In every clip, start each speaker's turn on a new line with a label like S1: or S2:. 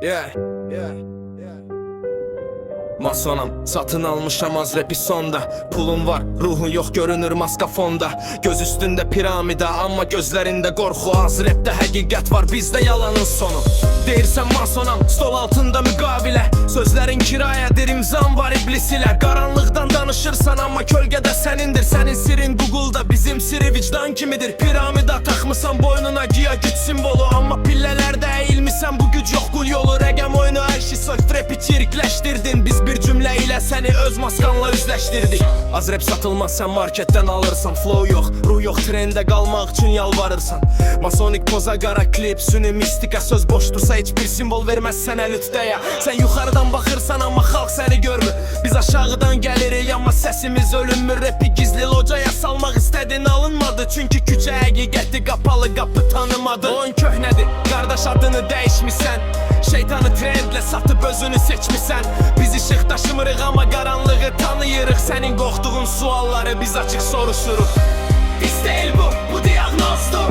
S1: Yeah. Masonam, satın almışam az rapi sonda. Pulun var, ruhun yok, görünür maska fonda. Göz üstünde piramida ama gözlerinde korku. Az rapte hakikat var, bizde yalanın sonu. Deyirsən masonam, stol altında müqavilə. Sözlərin kirayadır, imzam var iblis ilə. Qaranlıqdan danışırsan amma kölgədə sənindir. Sənin sirin Google'da, bizim siri vicdan kimidir. Piramida taxmısan boynuna, giya güc simvolu. Amma pillələrdə əyilmisən, bu güc yox qul yolu. Rəqəm oyunu hər şey sökt, rapi çirikləşdirdin. Biz bir cümlə ilə səni öz maskanla üzləşdirdik. Az rap satılmaz, sən marketdən alırsan. Flow yox, ruh yox, trendə qalmaq üçün yalvarırsan. Masonik poza, qara klip, süni mistika. Söz boşdursa heç bir simbol verməz sənə lütdəyə. Sən yuxarıdan baxırsan amma xalq səni görmür. Biz aşağıdan gəlirik amma səsimiz ölünmür. Rapi gizli locaya salmaq istədin, alınmadı. Çünki küçə həqiqəti qapalı, qapı tanımadı. Oyun köhnədir, qardaş adını dəyişmisən. Şeytanı trendlə satıb özünü seçmisən. Biz işıq daşımırıq amma qaranlığı tanıyırıq. Sənin qorxduğun sualları biz açıq soruşuruq. Pis deyil bu, bu diaqnozdur.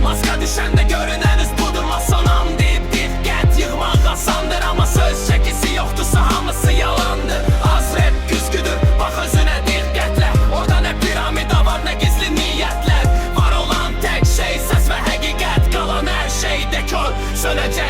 S1: Maska düşəndə görünəniz budur. Masonam deyib diqqət yığmaq asandır. Amma söz çəkisi yoxdursa hamısı yalandır. Az rap güzgüdür, bax özünə diqqətlə. Orada nə piramida var, nə gizli niyyətlər. Var olan tək şey səs və həqiqət, qalan hər şey dekor. Sönəcək